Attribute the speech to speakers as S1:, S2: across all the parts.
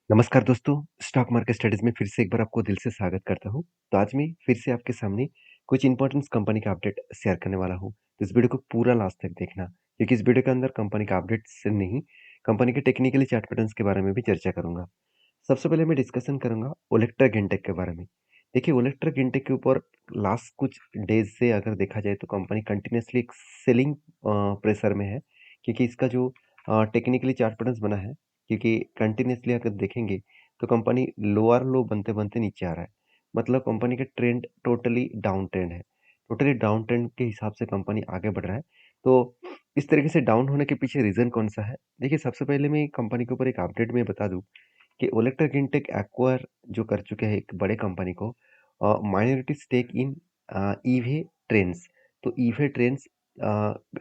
S1: नमस्कार दोस्तों, stock market studies में फिर से एक बार आपको दिल से स्वागत करता हूँ। तो आज मैं फिर से आपके सामने कुछ इम्पोर्टेंट कंपनी का अपडेट शेयर करने वाला हूँ। तो इस वीडियो को पूरा लास्ट तक देखना, क्योंकि इस वीडियो के अंदर कंपनी का अपडेट से नहीं, कंपनी के टेक्निकली चार्ट पैटर्न्स के बारे में भी चर्चा करूँगा। सबसे पहले मैं डिस्कशन करूँगा ओलेक्ट्रा गिनटेक के बारे में। देखिए, ओलेक्ट्रा गिनटेक के ऊपर लास्ट कुछ डेज़ से अगर देखा जाए तो कंपनी कंटिन्यूअसली एक सेलिंग प्रेशर में है, क्योंकि इसका जो टेक्निकली चार्ट पैटर्न्स बना है, क्योंकि कंटिन्यूअसली अगर देखेंगे तो कंपनी लोअर लो बनते-बनते नीचे आ रहा है। मतलब कंपनी का ट्रेंड टोटली डाउन ट्रेंड है। टोटली डाउन ट्रेंड के हिसाब से कंपनी आगे बढ़ रहा है। तो इस तरीके से डाउन होने के पीछे रीज़न कौन-सा है? देखिए, सबसे पहले मैं कंपनी के ऊपर एक अपडेट मैं बता दूँ कि ओलेक्ट्रा गिनटेक एक्वायर जो कर चुके हैं एक बड़े कंपनी को minority stake in Eve trends. तो ईवे ट्रेंड्स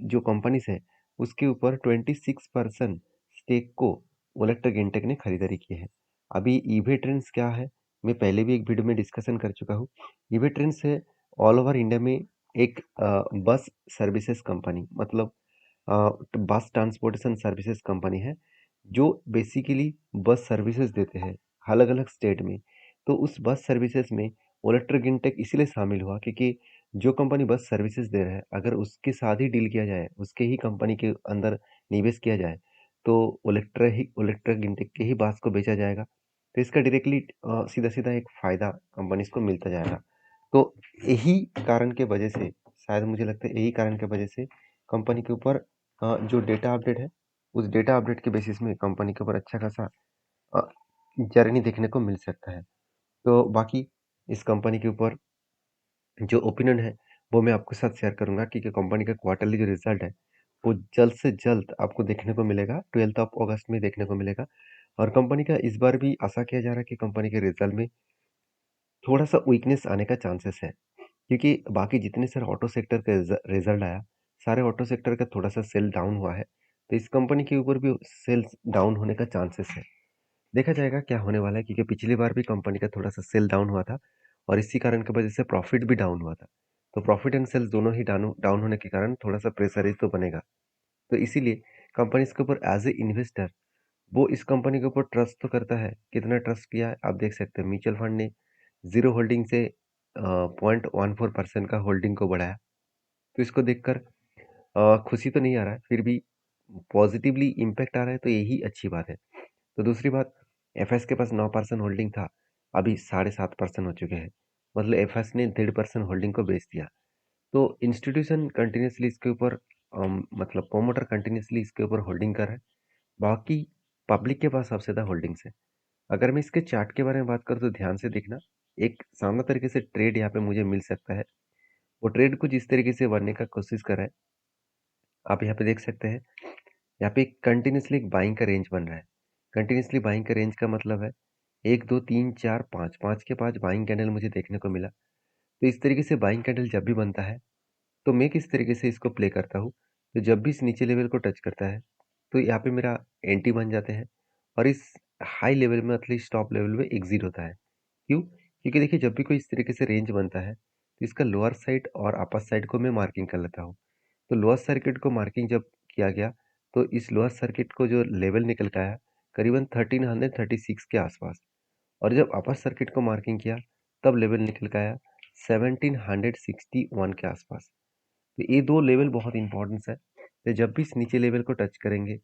S1: जो कंपनीज़ है उसके ऊपर 26% स्टेक को ओलेक्ट्रा गिनटेक ने खरीदारी की है। अभी ईवे ट्रेंड्स क्या है? मैं पहले भी एक वीडियो में डिस्कशन कर चुका हूँ। ईवे ट्रेंड्स है ऑल ओवर इंडिया में एक बस सर्विसेज कंपनी, मतलब बस ट्रांसपोर्टेशन सर्विसेज कंपनी है, जो बेसिकली बस सर्विसेज देते हैं अलग-अलग स्टेट में। तो उस बस सर्विसेज में ओलेक्ट्रा गिनटेक इसीलिए शामिल हुआ क्योंकि जो कंपनी बस सर्विसेज दे रहा है, अगर उसके साथ ही डील किया जाए, उसके ही कंपनी के अंदर निवेश किया जाए, तो ओलेक्ट्रा गिनटेक के ही बस को बेचा जाएगा। तो इसका डायरेक्टली सीधा-सीधा एक फ़ायदा कंपनीज़ को मिलता जाएगा। तो यही कारण के वजह से, शायद मुझे लगता है यही कारण की वजह से कंपनी के ऊपर जो डेटा अपडेट है, उस डेटा अपडेट के बेसिस में कंपनी के ऊपर अच्छा खासा अ, जर्नी देखने को मिल सकता है। तो बाकी इस कंपनी के ऊपर जो ओपिनियन है, वो मैं आपके साथ शेयर करूँगा, क्योंकि कंपनी का क्वार्टरली जो रिज़ल्ट है, वो जल्द से जल्द आपको देखने को मिलेगा, 12th ऑफ अगस्त में देखने को मिलेगा। और कंपनी का इस बार भी आशा किया जा रहा है कि कंपनी के रिज़ल्ट में थोड़ा-सा वीकनेस आने का चांसेस है। क्योंकि बाकी जितने सारे ऑटो सेक्टर का रिजल्ट आया, सारे ऑटो सेक्टर का थोड़ा-सा सेल डाउन हुआ है। तो इस कंपनी के ऊपर भी सेल्स डाउन होने का चांसेस है। देखा जाएगा क्या होने वाला है, क्योंकि पिछली बार भी कंपनी का थोड़ा-सा सेल डाउन हुआ था और इसी कारण की वजह से प्रॉफिट भी डाउन हुआ था। तो प्रॉफिट एंड सेल्स दोनों ही डाउन डाउन होने के कारण थोड़ा-सा प्रेशराइज़ तो बनेगा। तो इसीलिए कंपनी इसके ऊपर एज़ ए इन्वेस्टर, वो इस कंपनी के ऊपर ट्रस्ट तो करता है। कितना ट्रस्ट किया है आप देख सकते हैं, म्यूचुअल फंड ने 0 होल्डिंग से 0.14% का होल्डिंग को बढ़ाया। तो इसको देखकर खुशी तो नहीं आ रहा है, फिर भी पॉजिटिवली इम्पैक्ट आ रहा है, तो यही अच्छी बात है। तो दूसरी बात, एफएस के पास 9% होल्डिंग था, अभी 7.5% हो चुके हैं। मतलब एफएस ने 1.5% होल्डिंग को बेच दिया। तो इंस्टीट्यूशन कंटिन्यूअसली इसके ऊपर मतलब प्रोमोटर कंटिन्यूअसली इसके ऊपर होल्डिंग कर रहा है। बाकी पब्लिक के पास सबसे ज़्यादा होल्डिंग्स है। अगर मैं इसके चार्ट के बारे में बात करूँ तो ध्यान से देखना, एक शानदार तरीके से ट्रेड यहाँ पे मुझे मिल सकता है। वो ट्रेड कुछ इस तरीके से बनने का कोशिश कर रहा है। आप यहाँ पे देख सकते हैं, यहाँ पे कंटिन्यूअसली एक बाइंग का रेंज बन रहा है। कंटिन्यूअसली बाइंग का रेंज का मतलब है 1, 2, 3, 4, 5, 5 के 5 बाइंग कैंडल मुझे देखने को मिला। तो इस तरीके से बाइंग कैंडल जब भी बनता है, तो मैं किस तरीके से इसको प्ले करता हूँ, तो जब भी इस नीचे लेवल को टच करता है, तो यहाँ पे मेरा एंट्री बन जाते हैं और इस हाई लेवल में मतलब स्टॉप लेवल में एग्जिट होता है। क्यों? क्योंकि देखिए, जब भी कोई इस तरीके से रेंज बनता है, तो इसका लोअर साइड और अपर साइड को मैं मार्किंग कर लेता हूँ। तो लोअर सर्किट को मार्किंग जब किया गया, तो इस लोअर सर्किट को जो लेवल निकल के आया, करीबन 1336 के आसपास। और जब अपर सर्किट को मार्किंग किया, तब लेवल निकल के आया 1761 के आसपास। तो ये 2 लेवल बहुत इंपॉर्टेंस है। तो जब भी इस नीचे लेवल को टच करेंगे,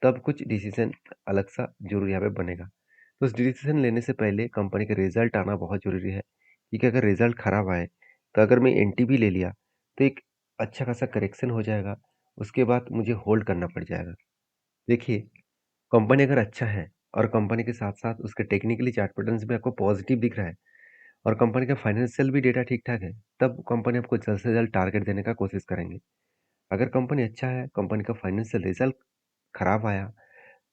S1: तब कुछ डिसीजन अलग सा ज़रूर यहाँ पे बनेगा। तो उस डिसीजन लेने से पहले कंपनी का रिजल्ट आना बहुत ज़रूरी है, क्योंकि अगर रिजल्ट खराब आए, तो अगर मैं एंट्री भी ले लिया, तो एक अच्छा खासा करेक्शन हो जाएगा, उसके बाद मुझे होल्ड करना पड़ जाएगा। देखिए, कंपनी अगर अच्छा है और कंपनी के साथ-साथ उसके टेक्निकली चार्ट पैटर्न्स भी आपको पॉजिटिव दिख रहा है और कंपनी का फाइनेंशियल भी डेटा ठीक-ठाक है, तब कंपनी आपको जल्द से जल्द टारगेट देने का कोशिश करेंगे। अगर कंपनी अच्छा है, कंपनी का फाइनेंशियल रिजल्ट खराब आया,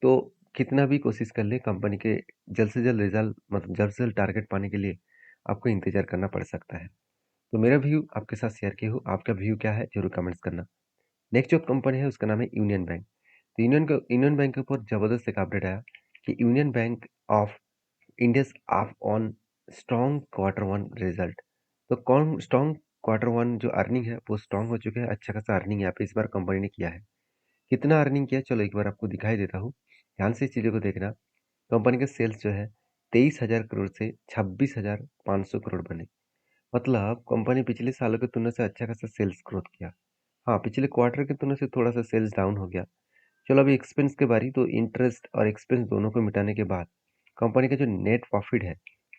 S1: तो कितना भी कोशिश कर ले, कंपनी के जल्द से जल्द रिजल्ट मतलब जल्द से जल्द टारगेट पाने के लिए आपको इंतज़ार करना पड़ सकता है। तो मेरा व्यू आपके साथ शेयर किया हूँ, आपका व्यू क्या है ज़रूर कमेंट्स करना। नेक्स्ट जो कंपनी है उसका नाम है यूनियन बैंक। तो यूनियन बैंक के ऊपर ज़बरदस्त एक अपडेट आया कि union bank of India's of on strong quarter one result. तो कौन स्ट्रॉन्ग क्वार्टर वन जो अर्निंग है वो स्ट्रॉन्ग हो चुके हैं, अच्छा खासा अर्निंग यहाँ पे इस बार कंपनी ने किया है। कितना अर्निंग किया, चलो एक बार आपको दिखाई देता हूँ। ध्यान से इस चीज़ों को देखना। कंपनी के सेल्स जो है 23,000 करोड़ से 26,500 करोड़ बने। मतलब कंपनी पिछले सालों की तुलना से अच्छा खासा सेल्स ग्रोथ किया। हाँ, पिछले क्वार्टर की तुलना से थोड़ा-सा सेल्स डाउन हो गया। चलो अभी एक्सपेंस की बारी, तो इंटरेस्ट और एक्सपेंस दोनों को मिटाने के बाद कंपनी का जो नेट प्रॉफिट है,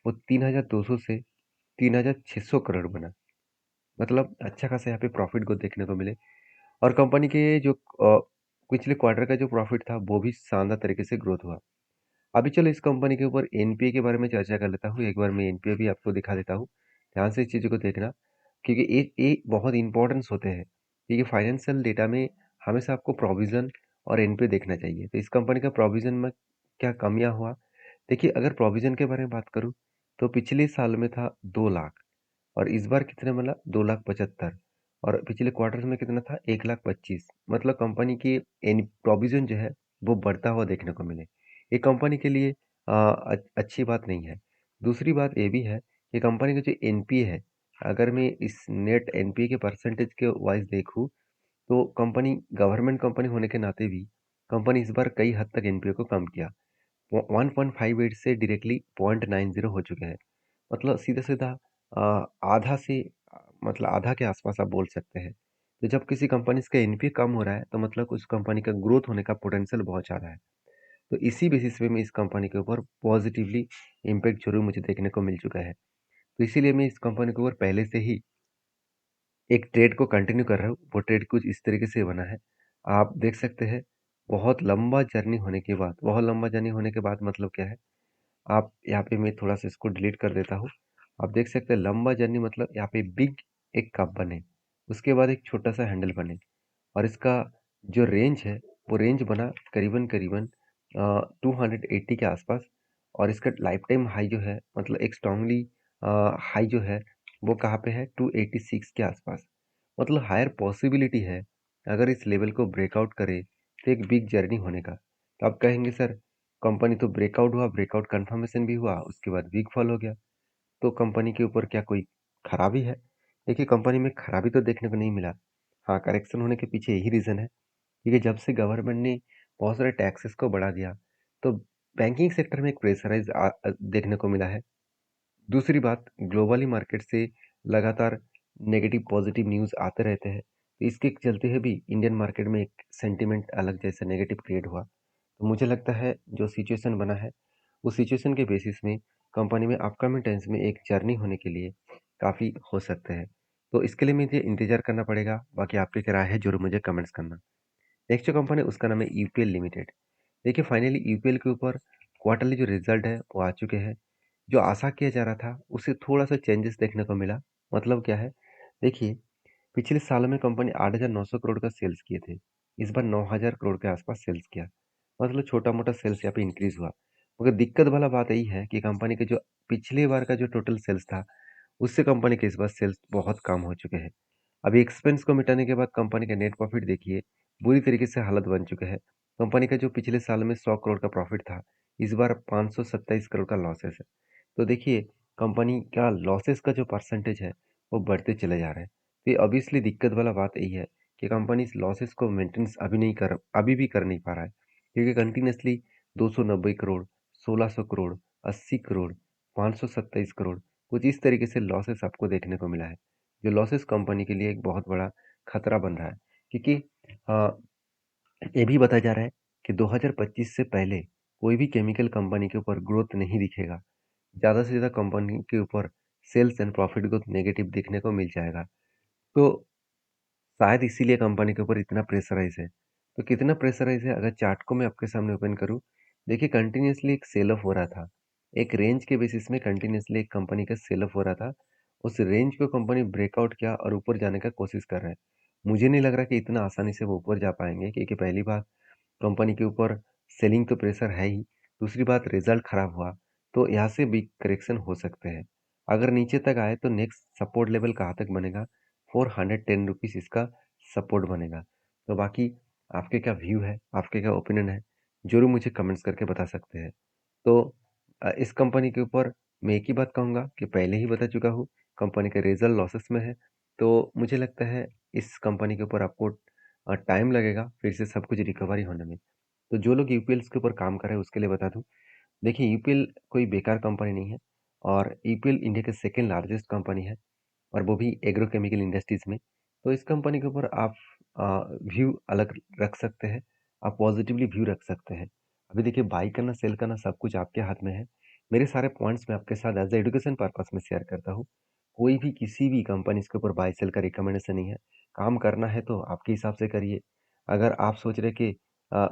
S1: वो 3,200 से 3,600 करोड़ बना। मतलब अच्छा खासा यहाँ पे प्रॉफिट को देखने को मिले। और कंपनी के जो पिछले क्वार्टर का जो प्रॉफिट था, वो भी शानदार तरीके से ग्रोथ हुआ। अभी चलो इस कंपनी के ऊपर एनपीए के बारे में चर्चा कर लेता हूँ। एक बार मैं एनपीए भी आपको दिखा देता हूँ। ध्यान से इस चीज़ों को देखना, क्योंकि ये बहुत इंपॉर्टेंस होते हैं, क्योंकि फाइनेंशियल डेटा में हमेशा आपको प्रोविजन और एनपीए देखना चाहिए। तो इस कंपनी का प्रोविजन में क्या कमियां हुआ, देखिए अगर प्रोविजन के बारे में बात करूँ, तो पिछले साल में था 2 लाख, और इस बार कितने मिला, 2,75,000। और पिछले क्वार्टर में कितना था, 1,25,000। मतलब कंपनी की एन प्रोविजन जो है वो बढ़ता हुआ देखने को मिले। ये कंपनी के लिए अच्छी बात नहीं है। दूसरी बात ये भी है कि कंपनी का जो एनपीए है, अगर मैं इस नेट एनपीए के परसेंटेज के वाइज देखूँ, तो कंपनी गवर्नमेंट कंपनी होने के नाते भी कंपनी इस बार कई हद तक एनपीए को कम किया। 1.58 से डायरेक्टली 0.90 हो चुके हैं। मतलब सीधा-सीधा अ, आधा से मतलब आधा के आसपास आप बोल सकते हैं। तो जब किसी कंपनी का एनपीए कम हो रहा है, तो मतलब उस कंपनी का ग्रोथ होने का पोटेंशियल बहुत ज़्यादा है। तो इसी बेसिस पे मैं इस कंपनी के ऊपर पॉजिटिवली इम्पैक्ट ज़रूर मुझे देखने को मिल चुका है। तो इसीलिए मैं इस कंपनी के ऊपर पहले से ही एक ट्रेड को कंटिन्यू कर रहा हूँ। वो ट्रेड कुछ इस तरीके से बना है। आप देख सकते हैं, बहुत लंबा जर्नी होने के बाद मतलब क्या है, आप यहाँ पे मैं थोड़ा-सा इसको डिलीट कर देता हूँ। आप देख सकते हैं लंबा जर्नी मतलब यहाँ पे बिग एक कप बने, उसके बाद एक छोटा-सा हैंडल बने, और इसका जो रेंज है, वो रेंज बना करीबन-करीबन 280 के आसपास। और इसका लाइफ टाइम हाई जो है, मतलब एक स्ट्रांगली हाई जो है, वो कहाँ पे है, 286 के आसपास। मतलब हायर पॉसिबिलिटी है, अगर इस लेवल को ब्रेकआउट करे, तो एक बिग जर्नी होने का। तो आप कहेंगे सर, कंपनी तो ब्रेकआउट हुआ, ब्रेकआउट कंफर्मेशन भी हुआ, उसके बाद बिग फॉल हो गया, तो कंपनी के ऊपर क्या कोई खराबी है? देखिए कंपनी में खराबी तो देखने को नहीं मिला। हाँ, करेक्शन होने के पीछे यही रीज़न है, क्योंकि जब से गवर्नमेंट ने बहुत सारे टैक्सेस को बढ़ा दिया, तो बैंकिंग सेक्टर में एक प्रेशराइज़ देखने को मिला है। दूसरी बात, ग्लोबली मार्केट से लगातार नेगेटिव पॉजिटिव न्यूज़ आते रहते हैं, तो इसके चलते हुए भी इंडियन मार्केट में एक सेंटिमेंट अलग जैसा नेगेटिव क्रिएट हुआ। तो मुझे लगता है जो सिचुएशन बना है, उस सिचुएशन के बेसिस में कंपनी में अपकमिंग टाइम्स में एक जर्नी होने के लिए काफ़ी हो सकते हैं। तो इसके लिए मुझे इंतज़ार करना पड़ेगा, बाकी आपकी क्या राय है ज़रूर मुझे कमेंट्स करना। नेक्स्ट जो कंपनी है उसका नाम है यूपीएल लिमिटेड। देखिए फाइनली यूपीएल के ऊपर क्वार्टरली जो रिजल्ट है वो आ चुके हैं। जो आशा किया जा रहा था उससे थोड़ा सा चेंजेस देखने को मिला। मतलब क्या है, देखिए पिछले सालों में कंपनी 8,900 करोड़ का सेल्स किए थे। इस बार 9,000 करोड़ के आसपास सेल्स किया। मतलब छोटा मोटा सेल्स यहाँ पे इंक्रीज हुआ। मगर दिक्कत वाला बात यही है कि कंपनी के जो पिछले बार का जो टोटल सेल्स था, उससे कंपनी के इस बार सेल्स बहुत कम हो चुके हैं। अभी एक्सपेंस को मिटाने के बाद कंपनी का नेट प्रॉफिट देखिए, बुरी तरीके से हालत बन चुका है। कंपनी का जो पिछले साल में 100 करोड़ का प्रॉफिट था, इस बार 527 करोड़ का लॉसेस है। तो देखिए कंपनी का लॉसेस का जो परसेंटेज है, वो बढ़ते चले जा रहे हैं। तो ये ऑब्वियसली दिक्कत वाला बात यही है कि कंपनी इस लॉसेस को मेंटेनेंस अभी भी कर नहीं पा रहा है, क्योंकि कंटिन्यूअसली 290 करोड़, 1600 करोड़, 80 करोड़, 527 करोड़, कुछ इस तरीके से लॉसेस आपको देखने को मिला है। जो लॉसेस कंपनी के लिए एक बहुत बड़ा खतरा बन रहा है, क्योंकि अ, ये भी बताया जा रहा है कि 2025 से पहले कोई भी केमिकल कंपनी के ऊपर ग्रोथ नहीं दिखेगा। ज़्यादा से ज़्यादा कंपनी के ऊपर sales and profit growth negative देखने को मिल जाएगा। तो शायद इसीलिए कंपनी के ऊपर इतना प्रेशराइज है। तो कितना प्रेशराइज है, अगर चार्ट को मैं आपके सामने ओपन करूँ, देखिए कंटिन्यूअसली एक सेल ऑफ हो रहा था। एक रेंज के बेसिस में कंटिन्यूअसली एक कंपनी का सेल ऑफ हो रहा था। उस रेंज को कंपनी ब्रेकआउट किया और ऊपर जाने का कोशिश कर रहा है। मुझे नहीं लग रहा कि इतना आसानी से वो ऊपर जा पाएँगे, क्योंकि पहली बात कंपनी के ऊपर सेलिंग तो प्रेशर है ही, दूसरी बात रिजल्ट खराब हुआ, तो यहाँ से बिग करेक्शन हो सकते हैं। अगर नीचे तक आए तो नेक्स्ट सपोर्ट लेवल कहाँ तक बनेगा, 410 रुपीज़ इसका सपोर्ट बनेगा। तो बाकी आपके क्या व्यू है, आपके क्या ओपिनियन है, ज़रूर मुझे कमेंट्स करके बता सकते हैं। तो इस कंपनी के ऊपर मैं एक ही बात कहूँगा कि पहले ही बता चुका हूँ, कंपनी का रिजल्ट लॉसेस में है, तो मुझे लगता है इस कंपनी के ऊपर आपको टाइम लगेगा फिर से सब कुछ रिकवरी होने में। तो जो लोग यूपीएल्स के ऊपर काम कर रहे हैं उसके लिए बता दूँ, देखिए यूपीएल कोई बेकार कंपनी नहीं है और यूपीएल इंडिया के सेकंड लार्जेस्ट कंपनी है और वो भी एग्रोकेमिकल इंडस्ट्रीज में। तो इस कंपनी के ऊपर आप व्यू अलग रख सकते हैं, आप पॉजिटिवली व्यू रख सकते हैं। अभी देखिए बाई करना, सेल करना सब कुछ आपके हाथ में है। मेरे सारे पॉइंट्स मैं आपके साथ एज़ अ एजुकेशन पर्पस में शेयर करता हूँ। कोई भी किसी भी कंपनी के ऊपर बाय सेल का रिकमेंडेशन नहीं है। काम करना है तो आपके हिसाब से करिए। अगर आप सोच रहे कि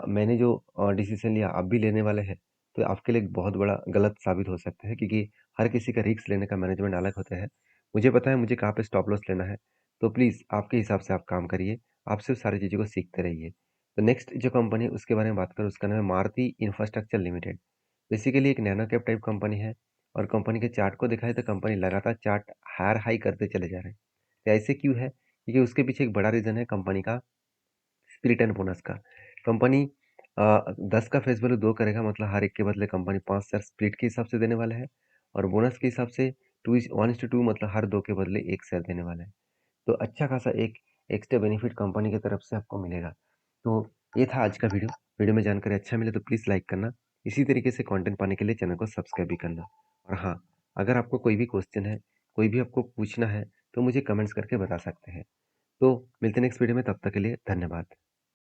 S1: मैंने जो डिसीज़न लिया आप भी लेने वाले हैं, तो आपके लिए एक बहुत बड़ा गलत साबित हो सकता है क्योंकि हर किसी का रिस्क लेने का मैनेजमेंट अलग होता है। मुझे पता है मुझे कहाँ पे स्टॉप लॉस लेना है, तो प्लीज़ आपके हिसाब से आप काम करिए, आप सिर्फ़ सारी चीज़ों को सीखते रहिए। तो नेक्स्ट जो कंपनी है उसके बारे में बात करूँ उसका नाम है मारुति इंफ्रास्ट्रक्चर लिमिटेड। बेसिकली एक नैनो कैप टाइप कंपनी है और कंपनी के चार्ट को देखा जाए तो कंपनी लगातार चार्ट हायर हाई करते चले जा रहे हैं। तो ऐसे क्यों है? क्योंकि उसके पीछे एक बड़ा रीज़न है कंपनी का स्प्लिट एंड बोनस का। कंपनी 10 का फेस वैल्यू 2 करेगा मतलब हर एक के बदले कंपनी 5 शेयर स्प्लिट के हिसाब से देने वाला है और बोनस के हिसाब से 1:2 मतलब हर 2 के बदले 1 शेयर देने वाला है। तो अच्छा खासा एक एक्स्ट्रा बेनिफिट कंपनी की तरफ से आपको मिलेगा। तो ये था आज का वीडियो। वीडियो में जानकारी अच्छा मिले तो प्लीज़ लाइक करना। इसी तरीके से कंटेंट पाने के लिए चैनल को सब्सक्राइब भी करना। और हाँ, अगर आपको कोई भी क्वेश्चन है, कोई भी आपको पूछना है, तो मुझे कमेंट्स करके बता सकते हैं। तो मिलते हैं नेक्स्ट वीडियो में, तब तक के लिए धन्यवाद।